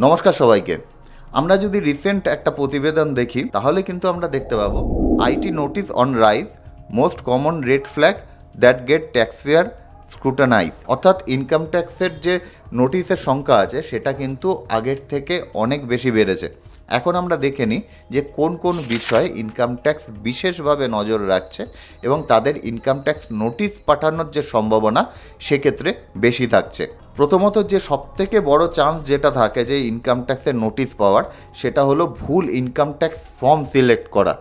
নমস্কার সবাইকে। আমরা যদি রিসেন্ট একটা প্রতিবেদন দেখি তাহলে কিন্তু আমরা দেখতে পাবো IT notice on rise, most common red flag that get taxpayer scrutinise. অর্থাৎ ইনকাম ট্যাক্সের যে নোটিশের সংখ্যা আছে সেটা কিন্তু আগের থেকে অনেক বেশি বেড়েছে। এখন আমরা দেখে নিই যে কোন কোন বিষয়ে ইনকাম ট্যাক্স বিশেষভাবে নজর রাখছে এবং তাদের ইনকাম ট্যাক্স নোটিশ পাঠানোর যে সম্ভাবনা সেক্ষেত্রে বেশি থাকছে। প্রথমত যে সবথেকে বড় চান্স যেটা থাকে যে ইনকাম ট্যাক্সের নোটিশ পাওয়ার, সেটা হলো ভুল ইনকাম ট্যাক্স ফর্ম সিলেক্ট করা।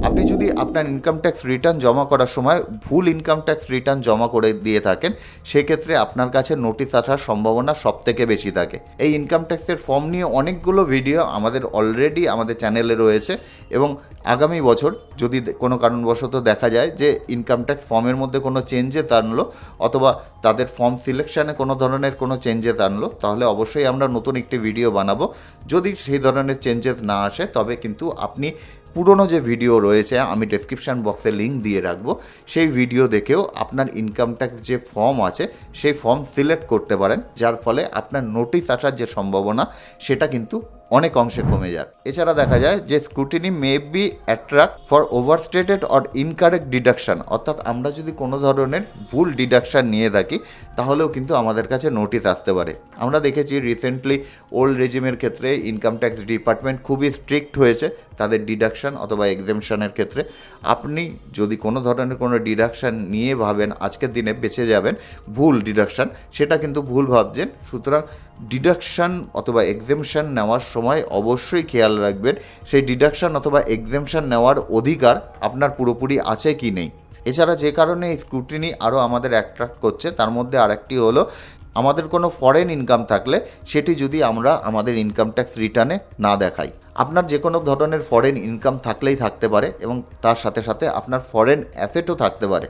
আপনি যদি আপনার ইনকাম ট্যাক্স রিটার্ন জমা করার সময় ভুল ইনকাম ট্যাক্স রিটার্ন জমা করে দিয়ে থাকেন, সেক্ষেত্রে আপনার কাছে নোটিশ আসার সম্ভাবনা সবথেকে বেশি থাকে। এই ইনকাম ট্যাক্সের ফর্ম নিয়ে অনেকগুলো ভিডিও আমাদের অলরেডি আমাদের চ্যানেলে রয়েছে এবং আগামী বছর যদি কোনো কারণবশত দেখা যায় যে ইনকাম ট্যাক্স ফর্মের মধ্যে কোনো চেঞ্জেস আনলো অথবা তাদের ফর্ম সিলেকশানে কোনো ধরনের কোনো চেঞ্জেস আনলো, তাহলে অবশ্যই আমরা নতুন একটি ভিডিও বানাবো। যদি সেই ধরনের চেঞ্জেস না আসে তবে কিন্তু আপনি পুরনো যে ভিডিও রয়েছে আমি ডেসক্রিপশান বক্সে লিঙ্ক দিয়ে রাখবো, সেই ভিডিও দেখেও আপনার ইনকাম ট্যাক্স যে ফর্ম আছে সেই ফর্ম সিলেক্ট করতে পারেন, যার ফলে আপনার নোটিশ আসার যে সম্ভাবনা সেটা কিন্তু অনেক অংশে কমে যায়। এছাড়া দেখা যায় যে scrutiny may be attract for overstated or incorrect deduction. অর্থাৎ আমরা যদি কোনো ধরনের ভুল ডিডাকশান নিয়ে থাকি তাহলেও কিন্তু আমাদের কাছে নোটিশ আসতে পারে। আমরা দেখেছি রিসেন্টলি ওল্ড রেজিমের ক্ষেত্রে ইনকাম ট্যাক্স ডিপার্টমেন্ট খুবই স্ট্রিক্ট হয়েছে তাদের ডিডাকশান অথবা এক্সেমশনের ক্ষেত্রে। আপনি যদি কোনো ধরনের কোনো ডিডাকশান নিয়ে ভাবেন আজকের দিনে বেঁচে যাবেন, ভুল ডিডাকশান, সেটা কিন্তু ভুল ভাবছেন। সুতরাং ডিডাকশান অথবা এক্সেমশন নেওয়ার সময় অবশ্যই খেয়াল রাখবেন সেই ডিডাকশান অথবা এক্সেমশন নেওয়ার অধিকার আপনার পুরোপুরি আছে কি নেই। এছাড়া যে কারণে এই স্ক্রুটিনি আরও আমাদের অ্যাট্রাক্ট করছে তার মধ্যে আরেকটি হলো আমাদের কোনো ফরেন ইনকাম থাকলে সেটি যদি আমরা আমাদের ইনকাম ট্যাক্স রিটার্নে না দেখাই। আপনার যে কোনো ধরনের ফরেন ইনকাম থাকলেই থাকতে পারে এবং তার সাথে সাথে আপনার ফরেন অ্যাসেটও থাকতে পারে।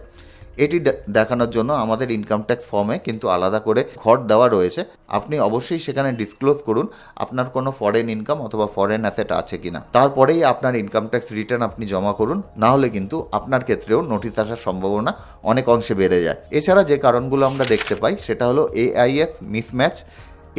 এটি দেখানোর জন্য আমাদের ইনকাম ট্যাক্স ফর্মে কিন্তু আলাদা করে ঘর দেওয়া রয়েছে। আপনি অবশ্যই সেখানে ডিসক্লোজ করুন আপনার কোনো ফরেন ইনকাম অথবা ফরেন অ্যাসেট আছে কিনা, তারপরেই আপনার ইনকাম ট্যাক্স রিটার্ন আপনি জমা করুন। না হলে কিন্তু আপনার ক্ষেত্রেও নোটিশ আসার সম্ভাবনা অনেক অংশে বেড়ে যায়। এছাড়া যে কারণগুলো আমরা দেখতে পাই সেটা হলো এআইএস মিসম্যাচ।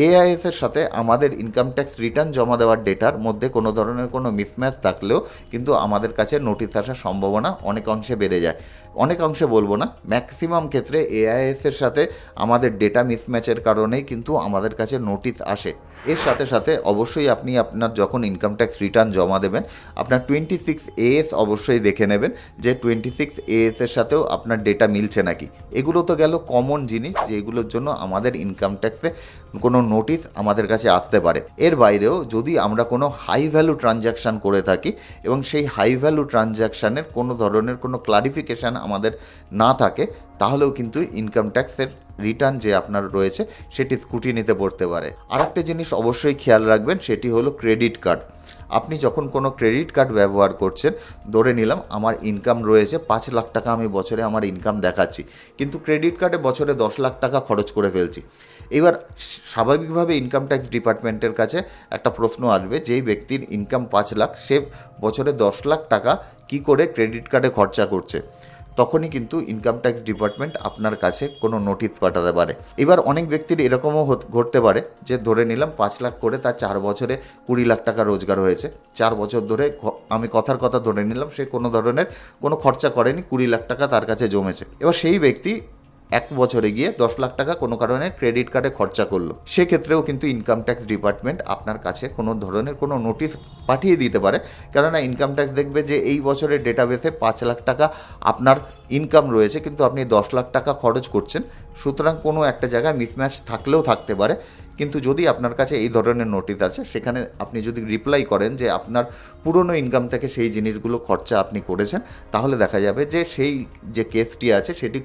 এআইএসের সাথে আমাদের ইনকাম ট্যাক্স রিটার্ন জমা দেওয়ার ডেটার মধ্যে কোনো ধরনের কোনো মিসম্যাচ থাকলেও কিন্তু আমাদের কাছে নোটিশ আসার সম্ভাবনা অনেক অংশে বেড়ে যায়। অনেক অংশে বলবো না, ম্যাক্সিমাম ক্ষেত্রে এআইএসের সাথে আমাদের ডেটা মিসম্যাচের কারণেই কিন্তু আমাদের কাছে নোটিশ আসে। এর সাথে সাথে অবশ্যই আপনি আপনার যখন ইনকাম ট্যাক্স রিটার্ন জমা দেবেন আপনার 26AS অবশ্যই দেখে নেবেন যে 26AS এর সাথেও আপনার ডেটা মিলছে নাকি। এগুলো তো গেল কমন জিনিস যেগুলোর জন্য আমাদের ইনকাম ট্যাক্সে কোনো নোটিশ আমাদের কাছে আসতে পারে। এর বাইরেও যদি আমরা কোনো হাই ভ্যালু ট্রানজ্যাকশান করে থাকি এবং সেই হাই ভ্যালু ট্রানজ্যাকশানের কোনো ধরনের কোনো ক্লারিফিকেশান আমাদের না থাকে তাহলেও কিন্তু ইনকাম ট্যাক্সের রিটার্ন যে আপনার রয়েছে সেটি স্ক্রুটিনিতে পড়তে পারে। আরেকটা জিনিস অবশ্যই খেয়াল রাখবেন, সেটি হলো ক্রেডিট কার্ড। আপনি যখন কোনো ক্রেডিট কার্ড ব্যবহার করছেন, ধরে নিলাম আমার ইনকাম রয়েছে 5 লাখ টাকা, আমি বছরে আমার ইনকাম দেখাচ্ছি, কিন্তু ক্রেডিট কার্ডে বছরে 10 লাখ টাকা খরচ করে ফেলছি। এবার স্বাভাবিকভাবে ইনকাম ট্যাক্স ডিপার্টমেন্টের কাছে একটা প্রশ্ন আসবে, যেই ব্যক্তির ইনকাম 5 লাখ সে বছরে 10 লাখ টাকা কি করে ক্রেডিট কার্ডে খরচা করছে। তখনই কিন্তু ইনকাম ট্যাক্স ডিপার্টমেন্ট আপনার কাছে কোনো নোটিশ পাঠাতে পারে। এবার অনেক ব্যক্তির এরকমও ঘটতে পারে যে ধরে নিলাম 5 লাখ করে তার 4 বছরে 20 লাখ টাকা রোজগার হয়েছে। 4 বছর ধরে আমি কথার কথা ধরে নিলাম সে কোনো ধরনের কোনো খরচা করেনি, 20 লাখ টাকা তার কাছে জমেছে। এবার সেই ব্যক্তি 1 বছরে গিয়ে 10 লাখ টাকা কোনো কারণে ক্রেডিট কার্ডে খরচা করলো, সেক্ষেত্রেও কিন্তু ইনকাম ট্যাক্স ডিপার্টমেন্ট আপনার কাছে কোনো ধরনের কোনো নোটিশ পাঠিয়ে দিতে পারে। কেননা ইনকাম ট্যাক্স দেখবে যে এই বছরের ডেটাবেসে 5 লাখ টাকা আপনার ইনকাম রয়েছে কিন্তু আপনি 10 লাখ টাকা খরচ করছেন। সুতরাং কোনো একটা জায়গায় মিসম্যাচ থাকলেও থাকতে পারে। কিন্তু যদি আপনার কাছে এই ধরনের নোটিশ আছে সেখানে আপনি যদি রিপ্লাই করেন যে আপনার পুরনো ইনকাম থেকে সেই জিনিসগুলো খরচা আপনি করেছেন, তাহলে দেখা যাবে যে সেই যে কেসটি আছে সেটি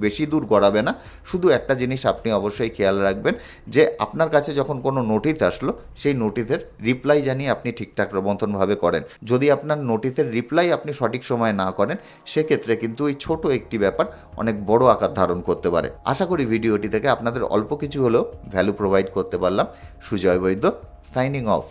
বেশি দূর গড়াবে না। শুধু একটা জিনিস আপনি অবশ্যই খেয়াল রাখবেন যে আপনার কাছে যখন কোনো নোটিশ আসলো সেই নোটিশের রিপ্লাই জানিয়ে আপনি ঠিকঠাক মতনভাবে করেন। যদি আপনার নোটিশের রিপ্লাই আপনি সঠিক সময়ে না করেন সেক্ষেত্রে কিন্তু এই ছোট একটি ব্যাপার অনেক বড় আকার ধারণ করতে পারে। আশা করি ভিডিওটি থেকে আপনাদের অল্প কিছু হলেও ভ্যালু প্রোভাইড করতে পারলাম। সুজয় বৈদ্য, সাইনিং অফ।